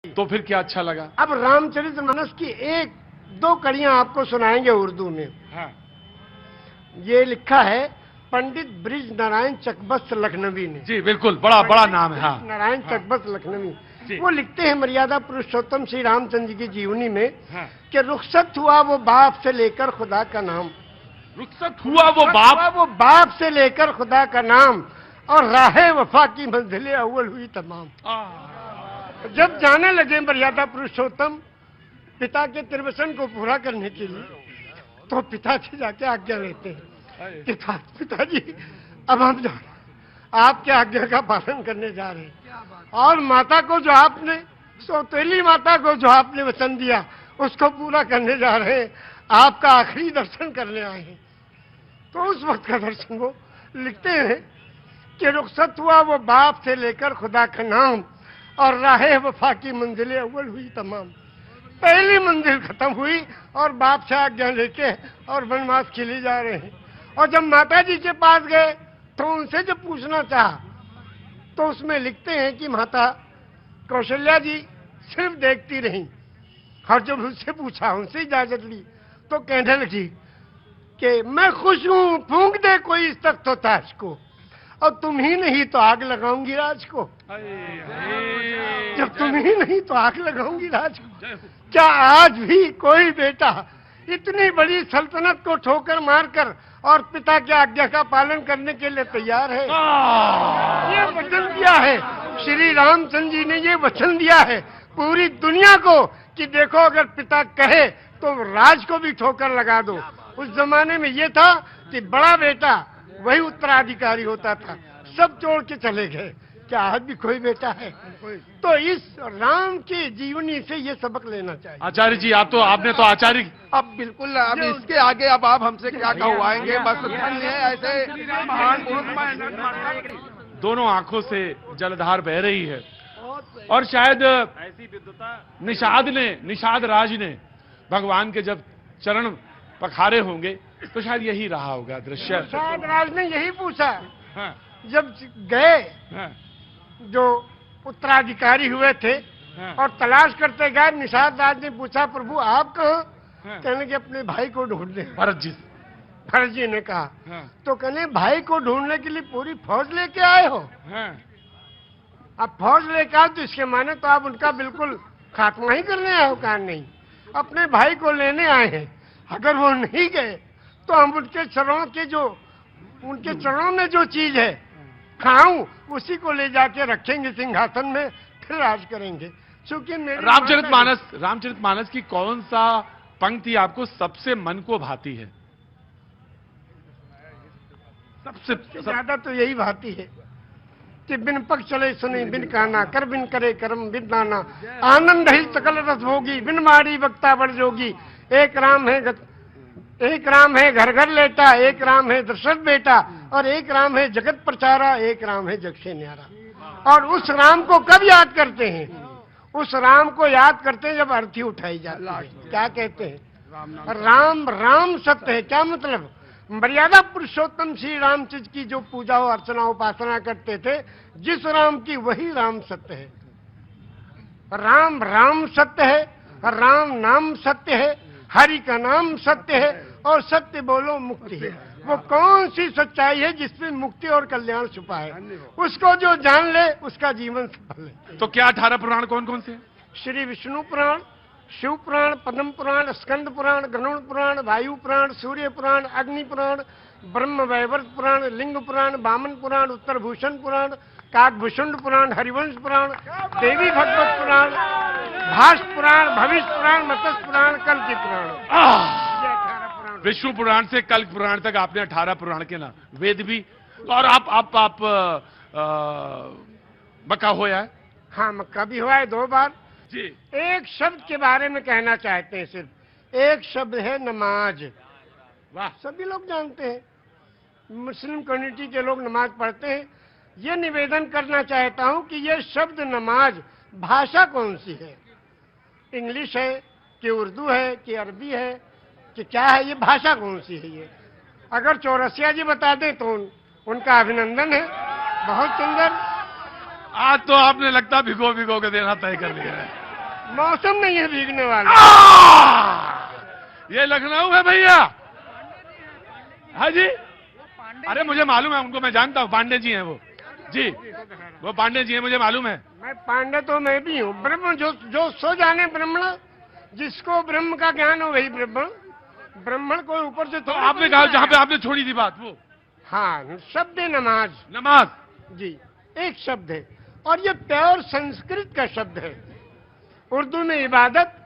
तो फिर क्या अच्छा लगा? अब रामचरितमानस की एक दो कड़ियां आपको सुनाएंगे उर्दू में। हाँ। ये लिखा है पंडित ब्रिज नारायण चकबस्त लखनवी ने। जी बिल्कुल, बड़ा बड़ा नाम है। हाँ, नारायण चकबस्त लखनवी। वो लिखते हैं मर्यादा पुरुषोत्तम श्री रामचंद्र जी की जीवनी में कि रुखसत हुआ वो बाप से लेकर खुदा का नाम। रुखसत हुआ वो बाप से लेकर खुदा का नाम, और राहे वफा की मंजिलें अव्वल हुई तमाम। जब जाने लगे मर्यादा पुरुषोत्तम पिता के त्रिवचन को पूरा करने के लिए, तो पिताजी जाके आज्ञा लेते हैं कि पिताजी अब हम आपके आज्ञा का पालन करने जा रहे हैं, और माता को जो आपने, सौतेली माता को जो आपने वचन दिया उसको पूरा करने जा रहे हैं, आपका आखिरी दर्शन करने आए हैं। तो उस वक्त का दर्शन वो लिखते हैं कि रुखसत हुआ वो बाप से लेकर खुदा का नाम, और राहे वफा की मंजिलें अव्वल हुई तमाम। पहली मंजिल खत्म हुई और बाप से आज्ञा लेके और वनवास के लिए जा रहे हैं। और जब माता जी के पास गए तो उनसे जब पूछना चाहा, तो उसमें लिखते हैं कि माता कौशल्या जी सिर्फ देखती रही, और जब उनसे पूछा, उनसे इजाजत ली, तो कहने लगी कि मैं खुश हूं, फूंक दे कोई इस तख्त व ताज को, और तुम ही नहीं तो आग लगाऊंगी राज को। जब तुम ही नहीं तो आग लगाऊंगी राज को। क्या आज भी कोई बेटा इतनी बड़ी सल्तनत को ठोकर मारकर और पिता की आज्ञा का पालन करने के लिए तैयार है? ये वचन दिया है श्री रामचंद्र जी ने, ये वचन दिया है पूरी दुनिया को कि देखो अगर पिता कहे तो राज को भी ठोकर लगा दो। उस जमाने में ये था कि बड़ा बेटा वही उत्तराधिकारी होता था, सब छोड़ के चले गए। क्या आज भी कोई बेटा है? तो इस राम की जीवनी से ये सबक लेना चाहिए। आचार्य जी, आपने तो आचार्य, अब बिल्कुल, अब इसके आगे अब आप हमसे क्या कहवाएंगे? बस धन्य है ऐसे महान पुरुष। दोनों आंखों से जलधार बह रही है, और शायद निषाद राज ने भगवान के जब चरण पखारे होंगे तो शायद यही रहा होगा दृश्य। निषाद राज ने यही पूछा। हाँ। जब गए, हाँ। जो उत्तराधिकारी हुए थे, हाँ। और तलाश करते गए, निषाद राज ने पूछा प्रभु आप कहाँ? हाँ। कहने के अपने भाई को ढूंढने। भरत जी ने कहा। हाँ। तो कहने भाई को ढूंढने के लिए पूरी फौज लेके आए हो? हाँ। अब फौज लेके आओ तो इसके माने तो आप उनका बिल्कुल खात्मा ही करने आए हो? कहा नहीं, अपने भाई को लेने आए हैं। अगर वो नहीं गए तो हम उनके चरणों में जो चीज है खाऊं, उसी को ले जाके रखेंगे सिंहासन में, फिर राज करेंगे। क्योंकि रामचरितमानस की कौन सा पंक्ति आपको सबसे मन को भाती है? सबसे ज्यादा तो यही भाती है कि बिन पग चले सुने बिन काना, कर बिन करे कर्म बिन नाना, आनंद ही सकल रस भोगी, बिन मारी वक्ता बड़ जोगी। एक राम है घर घर लेटा, एक राम है दशरथ बेटा, और एक राम है जगत प्रचारा, एक राम है जग से न्यारा। और उस राम को कब याद करते हैं? उस राम को याद करते हैं जब अर्थी उठाई जाती है। क्या कहते हैं? राम सत्य है। क्या मतलब? मर्यादा पुरुषोत्तम श्री रामचंद्र की जो पूजा और अर्चना उपासना करते थे, जिस राम की वही राम सत्य है। राम सत्य है, राम नाम सत्य है, हरि का नाम सत्य है, और सत्य बोलो मुक्ति है। वो कौन सी सच्चाई है जिसमें मुक्ति और कल्याण छुपा है? उसको जो जान ले उसका जीवन सफल है। तो क्या 18 पुराण कौन कौन से? श्री विष्णु पुराण, शिव पुराण, पद्म पुराण, स्कंद पुराण, गरुड़ पुराण, वायु पुराण, सूर्य पुराण, अग्नि पुराण, ब्रह्म वैवर्त पुराण, लिंग पुराण, वामन पुराण, उत्तर भूषण पुराण, काकभूषुंड पुराण, हरिवंश पुराण, देवी भगवत पुराण, भाष्य पुराण, भविष्य पुराण, मत्स्य पुराण, कल्कि पुराण। विष्णु पुराण से कल्क पुराण तक आपने 18 पुराण के नाम, वेद भी। और आप मक्का होया है? हाँ, मक्का भी हुआ है 2 बार जी। एक शब्द के बारे में कहना चाहते हैं, सिर्फ एक शब्द है नमाज। वाह, सभी लोग जानते हैं, मुस्लिम कम्युनिटी के लोग नमाज पढ़ते हैं। ये निवेदन करना चाहता हूं कि ये शब्द नमाज भाषा कौन सी है? इंग्लिश है कि उर्दू है कि अरबी है कि क्या है? ये भाषा कौन सी है? ये अगर चौरसिया जी बता दें तो उनका अभिनंदन है। बहुत सुंदर। आज तो आपने लगता भिगो के देना तय कर लिया है। मौसम नहीं है भीगने वाला। ये लखनऊ है भैया। हाँ जी, अरे मुझे मालूम है उनको, मैं जानता हूँ, पांडे जी हैं वो जी, वो पांडे जी हैं, मुझे मालूम है। मैं पांडे तो मैं भी हूँ। ब्रह्म जो सो जाने ब्रह्मण, जिसको ब्रह्म का ज्ञान हो वही ब्रह्मण। ब्राह्मण को ऊपर से तो आपने कहा जहाँ पे आपने छोड़ी थी बात वो, हाँ, शब्द है नमाज। नमाज जी, एक शब्द है और ये प्योर संस्कृत का शब्द है। उर्दू में इबादत,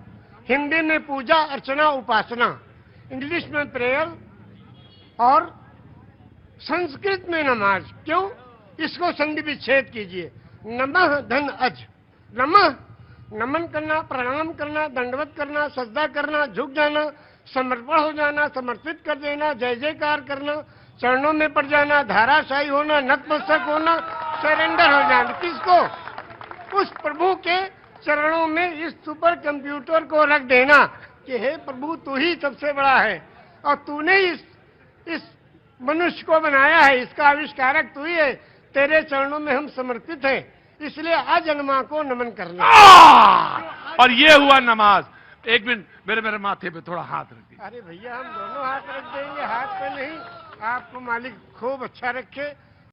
हिंदी में पूजा अर्चना उपासना, इंग्लिश में प्रेयर और संस्कृत में नमाज। क्यों? इसको संधि विच्छेद कीजिए। नमः धन अज, नमः नमन करना, प्रणाम करना, दंडवत करना, सजदा करना, झुक जाना, समर्पण हो जाना, समर्पित कर देना, जय जयकार करना, चरणों में पड़ जाना, धाराशायी होना, नतमस्तक होना, सरेंडर हो जाना। किसको? उस प्रभु के चरणों में इस सुपर कंप्यूटर को रख देना कि हे प्रभु तू ही सबसे बड़ा है और तूने इस मनुष्य को बनाया है, इसका आविष्कारक तू ही है, तेरे चरणों में हम समर्पित हैं, इसलिए अजन्मा को नमन करना। और ये हुआ नमाज। एक मिनट, मेरे माथे पे थोड़ा हाथ रख दीजिए। अरे भैया हम दोनों हाथ रख देंगे, हाथ पे नहीं। आपको मालिक खूब अच्छा रखे।